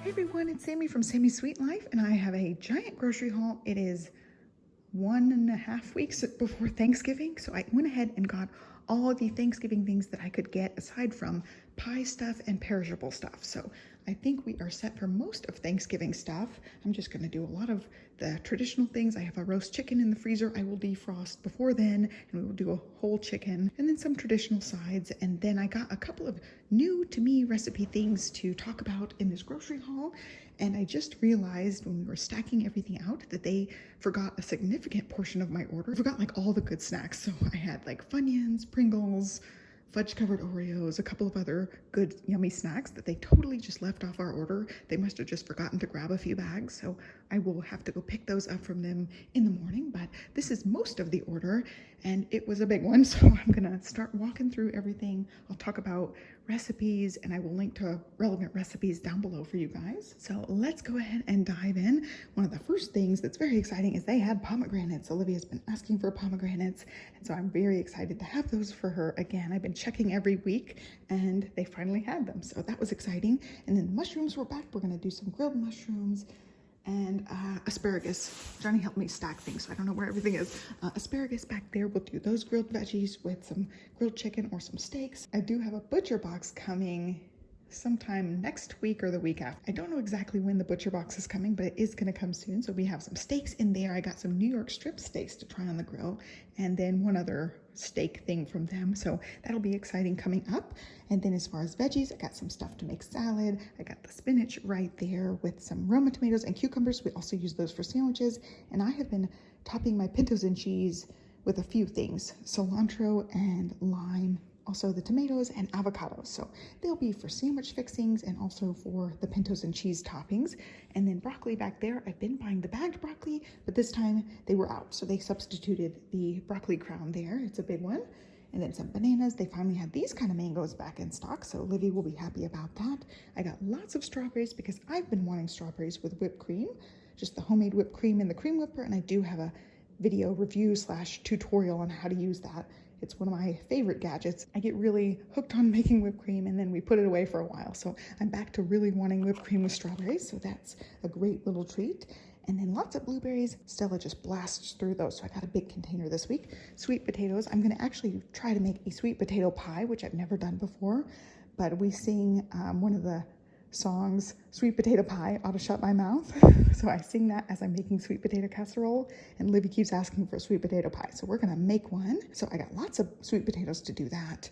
Hey everyone, it's Sami from Sami's Sweet Life, and I have a giant grocery haul. It is 1.5 weeks before Thanksgiving, so I went ahead and got all the Thanksgiving things that I could get aside from pie stuff and perishable stuff. So I think we are set for most of Thanksgiving stuff. I'm just going to do a lot of the traditional things. I have a roast chicken in the freezer I will defrost before then, and we will do a whole chicken and then some traditional sides. And then I got a couple of new to me recipe things to talk about in this grocery haul. And I just realized when we were stacking everything out that they forgot a significant portion of my order. I forgot like all the good snacks. So I had like Funyuns, Pringles, fudge-covered Oreos, a couple of other good yummy snacks that they totally just left off our order. They must have just forgotten to grab a few bags, so I will have to go pick those up from them in the morning. But this is most of the order, and it was a big one, so I'm gonna start walking through everything. I'll talk about recipes, and I will link to relevant recipes down below for you guys. So let's go ahead and dive in. One of the first things that's very exciting is they had pomegranates. Olivia's been asking for pomegranates, and so I'm very excited to have those for her again. I've been checking every week, and they finally had them, so that was exciting. And then the mushrooms were back. We're gonna do some grilled mushrooms and asparagus. Johnny helped me stack things, so I don't know where everything is. Asparagus back there. We'll do those grilled veggies with some grilled chicken or some steaks. I do have a butcher box coming sometime next week or the week after. I don't know exactly when the butcher box is coming, but it is going to come soon. So we have some steaks in there. I got some New York strip steaks to try on the grill, and then one other steak thing from them. So that'll be exciting coming up. And then as far as veggies, I got some stuff to make salad. I got the spinach right there with some Roma tomatoes and cucumbers. We also use those for sandwiches. And I have been topping my pintos and cheese with a few things, cilantro and lime, also the tomatoes and avocados. So they'll be for sandwich fixings and also for the pintos and cheese toppings. And then broccoli back there, I've been buying the bagged broccoli, but this time they were out. So they substituted the broccoli crown there. It's a big one. And then some bananas. They finally had these kind of mangoes back in stock, so Olivia will be happy about that. I got lots of strawberries because I've been wanting strawberries with whipped cream, just the homemade whipped cream in the cream whipper. And I do have a video review / tutorial on how to use that. It's one of my favorite gadgets. I get really hooked on making whipped cream, and then we put it away for a while. So I'm back to really wanting whipped cream with strawberries. So that's a great little treat. And then lots of blueberries. Stella just blasts through those. So I got a big container this week. Sweet potatoes. I'm gonna actually try to make a sweet potato pie, which I've never done before. But we sing one of the songs, Sweet Potato Pie, Ought to Shut My Mouth. So I sing that as I'm making sweet potato casserole, and Livy keeps asking for a sweet potato pie. So we're gonna make one. So I got lots of sweet potatoes to do that,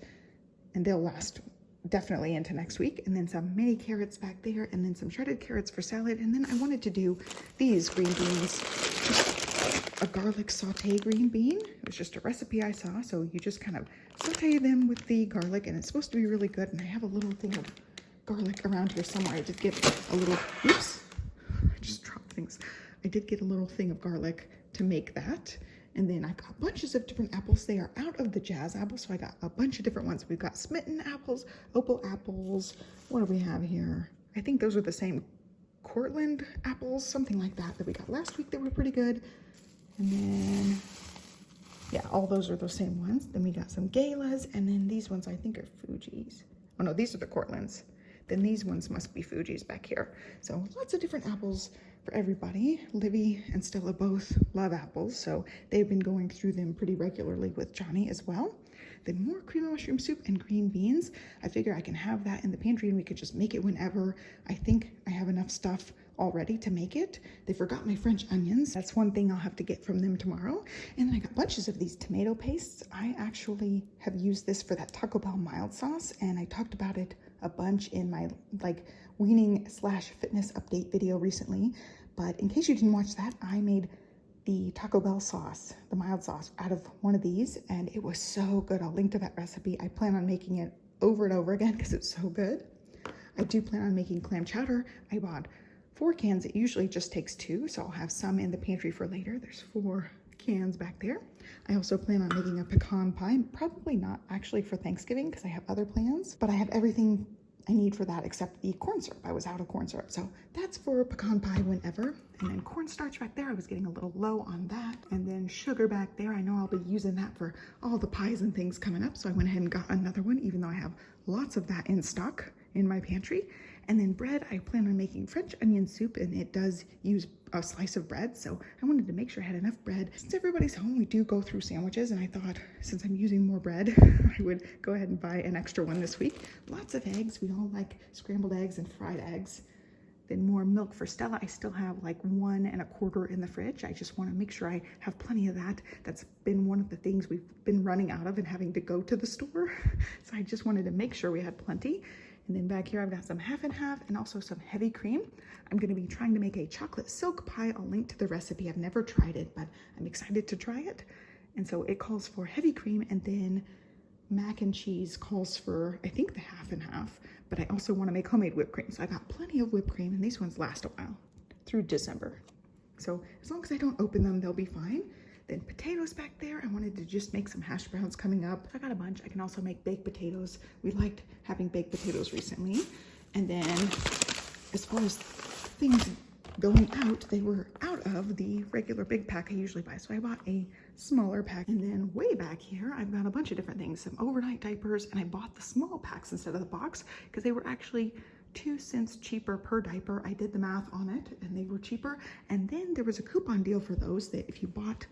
and they'll last definitely into next week. And then some mini carrots back there, and then some shredded carrots for salad. And then I wanted to do these green beans, just a garlic saute green bean. It was just a recipe I saw. So you just kind of saute them with the garlic, and it's supposed to be really good. And I have a little thing of garlic around here somewhere. I did get a little, oops, I just dropped things. I did get a little thing of garlic to make that. And then I got bunches of different apples. They are out of the jazz apples, so I got a bunch of different ones. We've got smitten apples, opal apples. What do we have here? I think those are the same Cortland apples, something like that we got last week that were pretty good. And then, yeah, all those are the same ones. Then we got some galas, and then these ones I think are Fuji's. Oh no, these are the Cortlands. Then these ones must be Fuji's back here. So lots of different apples for everybody. Livy and Stella both love apples, so they've been going through them pretty regularly with Johnny as well. Then more cream of mushroom soup and green beans. I figure I can have that in the pantry and we could just make it whenever. I think I have enough stuff already to make it. They forgot my French onions. That's one thing I'll have to get from them tomorrow. And then I got bunches of these tomato pastes. I actually have used this for that Taco Bell mild sauce, and I talked about it a bunch in my like weaning / fitness update video recently. But in case you didn't watch that, I made the Taco Bell sauce, the mild sauce, out of one of these, and it was so good. I'll link to that recipe. I plan on making it over and over again because it's so good. I do plan on making clam chowder. I bought 4 cans. It usually just takes 2, so I'll have some in the pantry for later. There's 4 cans back there. I also plan on making a pecan pie, probably not actually for Thanksgiving because I have other plans, but I have everything I need for that except the corn syrup. I was out of corn syrup, so that's for pecan pie whenever. And then cornstarch back there, I was getting a little low on that. And then sugar back there, I know I'll be using that for all the pies and things coming up, so I went ahead and got another one, even though I have lots of that in stock in my pantry. And then bread, I plan on making French onion soup, and it does use a slice of bread, so I wanted to make sure I had enough bread. Since everybody's home, we do go through sandwiches, and I thought since I'm using more bread, I would go ahead and buy an extra one this week. Lots of eggs. We all like scrambled eggs and fried eggs. Then more milk for Stella. I still have like 1 1/4 in the fridge. I just want to make sure I have plenty of that. That's been one of the things we've been running out of and having to go to the store. So I just wanted to make sure we had plenty. And then back here, I've got some half and half and also some heavy cream. I'm going to be trying to make a chocolate silk pie. I'll link to the recipe. I've never tried it, but I'm excited to try it. And so it calls for heavy cream, and then mac and cheese calls for, I think, the half and half, but I also want to make homemade whipped cream. So I got plenty of whipped cream, and these ones last a while through December. So as long as I don't open them, they'll be fine. Then potatoes back there. I wanted to just make some hash browns coming up. I got a bunch. I can also make baked potatoes. We liked having baked potatoes recently. And then as far as things going out, they were out of the regular big pack I usually buy. So I bought a smaller pack. And then way back here, I've got a bunch of different things, some overnight diapers, and I bought the small packs instead of the box because they were actually 2 cents cheaper per diaper. I did the math on it and they were cheaper. And then there was a coupon deal for those that if you bought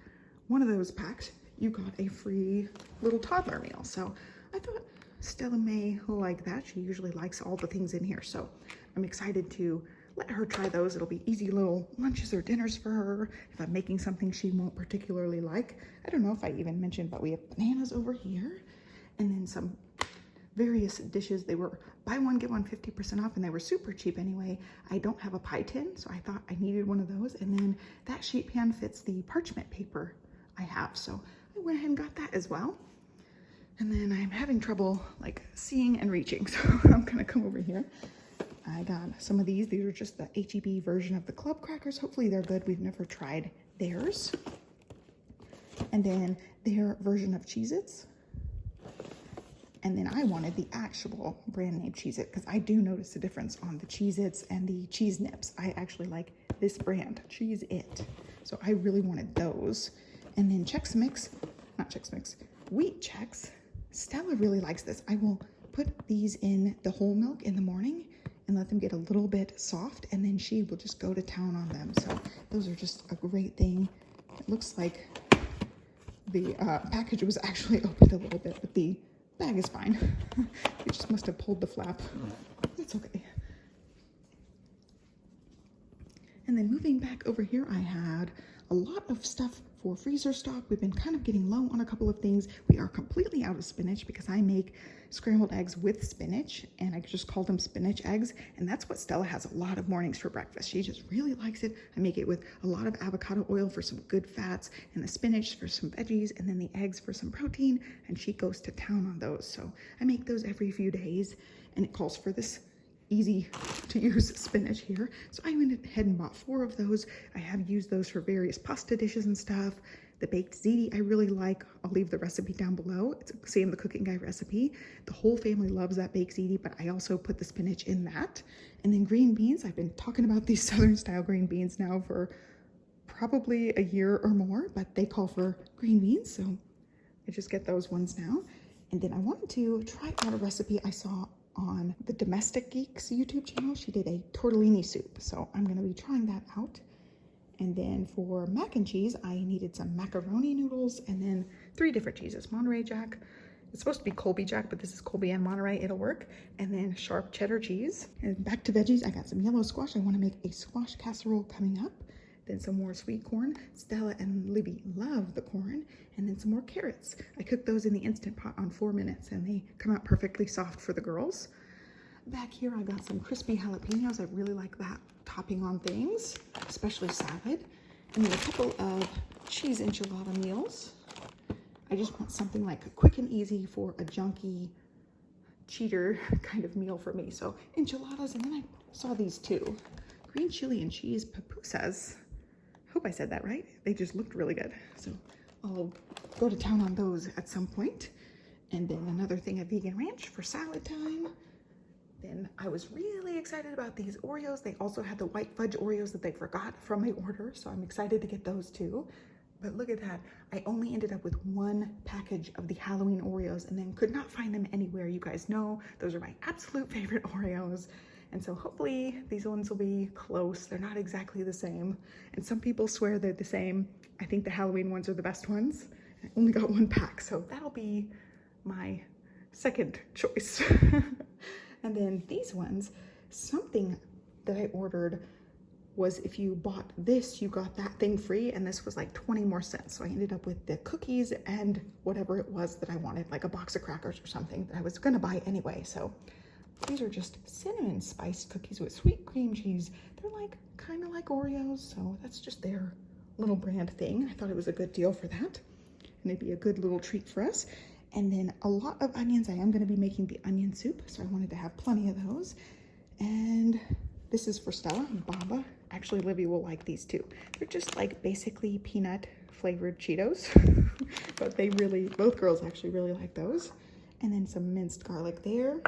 one of those packs, you got a free little toddler meal. So I thought Stella may like that. She usually likes all the things in here. So I'm excited to let her try those. It'll be easy little lunches or dinners for her if I'm making something she won't particularly like. I don't know if I even mentioned, but we have bananas over here, and then some various dishes. They were buy one, get one 50% off, and they were super cheap anyway. I don't have a pie tin, so I thought I needed one of those. And then that sheet pan fits the parchment paper I have, so I went ahead and got that as well. And then I'm having trouble like seeing and reaching, so I'm gonna come over here. I got some of these. These are just the H-E-B version of the club crackers. Hopefully they're good. We've never tried theirs. And then their version of Cheez-Its. And then I wanted the actual brand name Cheez-It because I do notice a difference on the Cheez-Its and the Cheese Nips. I actually like this brand, Cheez-It. So I really wanted those. And then Chex Mix, not Chex Mix, Wheat Chex. Stella really likes this. I will put these in the whole milk in the morning and let them get a little bit soft, and then she will just go to town on them. So those are just a great thing. It looks like the package was actually opened a little bit, but the bag is fine. You just must have pulled the flap. That's okay. And then moving back over here, I had a lot of stuff for freezer stock. We've been kind of getting low on a couple of things. We are completely out of spinach because I make scrambled eggs with spinach, and I just call them spinach eggs. And that's what Stella has a lot of mornings for breakfast. She just really likes it. I make it with a lot of avocado oil for some good fats, and the spinach for some veggies, and then the eggs for some protein, and she goes to town on those. So I make those every few days, and it calls for this easy to use spinach here. So I went ahead and bought 4 of those. I have used those for various pasta dishes and stuff. The baked ziti I really like. I'll leave the recipe down below. It's the same The Cooking Guy recipe. The whole family loves that baked ziti, but I also put the spinach in that. And then green beans. I've been talking about these Southern style green beans now for probably a year or more, but they call for green beans, so I just get those ones now. And then I wanted to try out a recipe I saw on the Domestic Geeks YouTube channel. She did a tortellini soup, so I'm going to be trying that out. And then for mac and cheese, I needed some macaroni noodles, and then 3 different cheeses. Monterey Jack, it's supposed to be Colby Jack, but this is Colby and Monterey, it'll work. And then sharp cheddar cheese. And back to veggies, I got some yellow squash. I want to make a squash casserole coming up. Then some more sweet corn. Stella and Libby love the corn. And then some more carrots. I cooked those in the Instant Pot on 4 minutes, and they come out perfectly soft for the girls. Back here, I got some crispy jalapenos. I really like that topping on things, especially salad. And then a couple of cheese enchilada meals. I just want something like quick and easy for a junky cheater kind of meal for me. So enchiladas, and then I saw these 2. Green chili and cheese pupusas. Hope I said that right. They just looked really good. So I'll go to town on those at some point. And then another thing of vegan ranch for salad time. Then I was really excited about these Oreos. They also had the white fudge Oreos that they forgot from my order, so I'm excited to get those too. But look at that. I only ended up with 1 package of the Halloween Oreos and then could not find them anywhere. You guys know those are my absolute favorite Oreos. And so hopefully these ones will be close. They're not exactly the same. And some people swear they're the same. I think the Halloween ones are the best ones. I only got one pack, so that'll be my second choice. And then these ones, something that I ordered was if you bought this, you got that thing free, and this was like 20 more cents. So I ended up with the cookies and whatever it was that I wanted, like a box of crackers or something that I was gonna buy anyway. So these are just cinnamon spiced cookies with sweet cream cheese. They're like kind of like Oreos, so that's just their little brand thing. I thought it was a good deal for that, and it'd be a good little treat for us. And then a lot of onions. I am going to be making the onion soup, so I wanted to have plenty of those. And this is for Stella and Baba. Actually, Olivia will like these too. They're just like basically peanut flavored Cheetos, but they really, both girls actually really like those. And then some minced garlic there.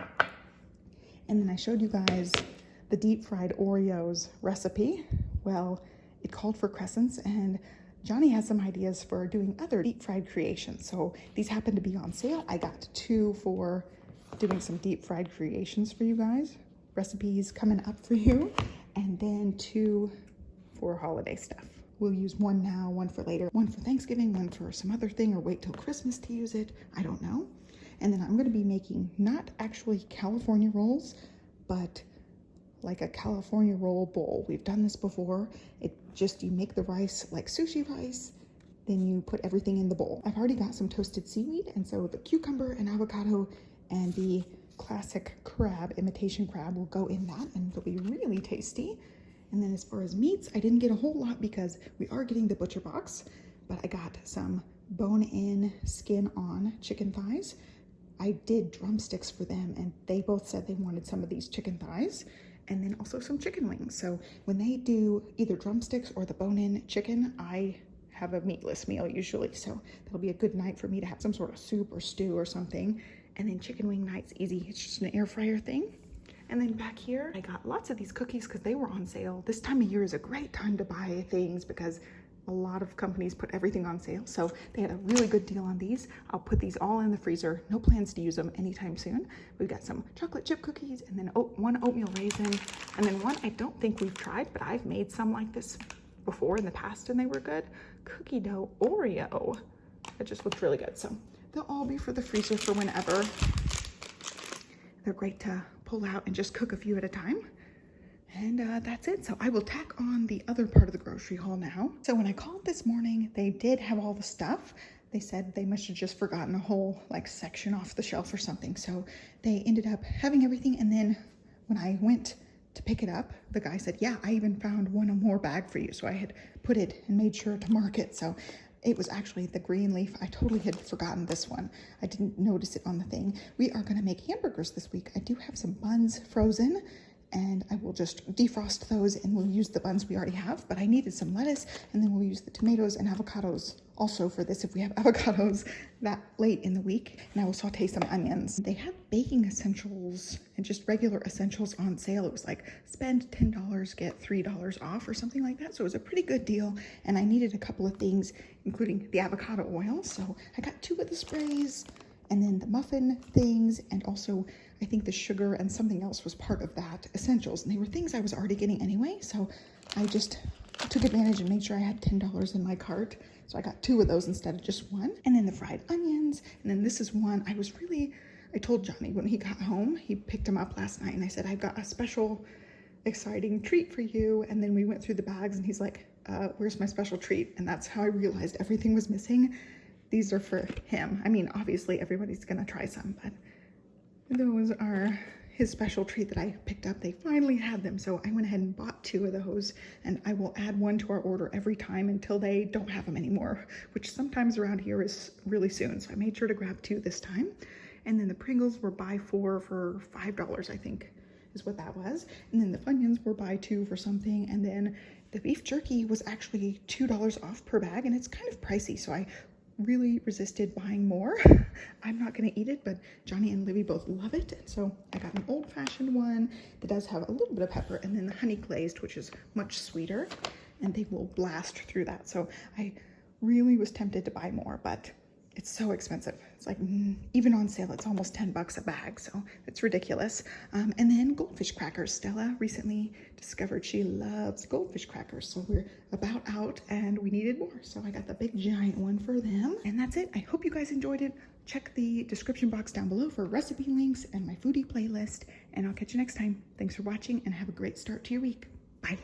And then I showed you guys the deep fried Oreos recipe. Well, it called for crescents, and Johnny has some ideas for doing other deep fried creations. So these happen to be on sale. I got 2 for doing some deep fried creations for you guys. Recipes coming up for you. And then 2 for holiday stuff. We'll use one now, one for later, one for Thanksgiving, one for some other thing, or wait till Christmas to use it. I don't know. And then I'm going to be making not actually California rolls, but like a California roll bowl. We've done this before. It just, you make the rice like sushi rice, then you put everything in the bowl. I've already got some toasted seaweed, and so the cucumber and avocado and the classic crab, imitation crab, will go in that, and it'll be really tasty. And then as far as meats, I didn't get a whole lot because we are getting the butcher box, but I got some bone-in, skin-on chicken thighs. I did drumsticks for them, and they both said they wanted some of these chicken thighs, and then also some chicken wings. So when they do either drumsticks or the bone-in chicken, I have a meatless meal usually. So that'll be a good night for me to have some sort of soup or stew or something. And then chicken wing night's easy. It's just an air fryer thing. And then back here, I got lots of these cookies because they were on sale. This time of year is a great time to buy things because a lot of companies put everything on sale. So they had a really good deal on these. I'll put these all in the freezer. No plans to use them anytime soon. We've got some chocolate chip cookies, and then one oatmeal raisin, and then one I don't think we've tried, but I've made some like this before in the past and they were good. Cookie dough Oreo. It just looks really good. So they'll all be for the freezer for whenever. They're great to pull out and just cook a few at a time. And that's it. So I will tack on the other part of the grocery haul now. So when I called this morning, they did have all the stuff. They said they must have just forgotten a whole like section off the shelf or something. So they ended up having everything. And then when I went to pick it up, the guy said, yeah, I even found one more bag for you. So I had put it and made sure to mark it. So it was actually the green leaf. I totally had forgotten this one. I didn't notice it on the thing. We are going to make hamburgers this week. I do have some buns frozen, and I will just defrost those and we'll use the buns we already have, but I needed some lettuce, and then we'll use the tomatoes and avocados also for this if we have avocados that late in the week. And I will saute some onions. They have baking essentials and just regular essentials on sale. It was like spend $10, get $3 off or something like that. So it was a pretty good deal, and I needed a couple of things, including the avocado oil. So I got 2 of the sprays, and then the muffin things, and also I think the sugar and something else was part of that essentials, and they were things I was already getting anyway. So I just took advantage and made sure I had $10 in my cart. So I got 2 of those instead of just 1. And then the fried onions, and then this is one I told Johnny when he got home. He picked him up last night, and I said, I've got a special exciting treat for you. And then we went through the bags, and he's like, where's my special treat? And that's how I realized everything was missing. These are for him. I mean, obviously everybody's gonna try some, but those are his special treat that I picked up. They finally had them, so I went ahead and bought 2 of those, and I will add 1 to our order every time until they don't have them anymore, which sometimes around here is really soon. So I made sure to grab 2 this time. And then the Pringles were buy 4 for $5, I think is what that was. And then the Funyuns were buy 2 for something. And then the beef jerky was actually $2 off per bag, and it's kind of pricey, so I really resisted buying more. I'm not gonna eat it, but Johnny and Livy both love it. And so I got an old-fashioned one that does have a little bit of pepper, and then the honey glazed, which is much sweeter, and they will blast through that. So I really was tempted to buy more, but It's so expensive. It's like, even on sale, it's almost 10 bucks a bag. So it's ridiculous. And then Goldfish Crackers. Stella recently discovered she loves Goldfish Crackers. So we're about out and we needed more. So I got the big giant one for them. And that's it. I hope you guys enjoyed it. Check the description box down below for recipe links and my foodie playlist. And I'll catch you next time. Thanks for watching and have a great start to your week. Bye.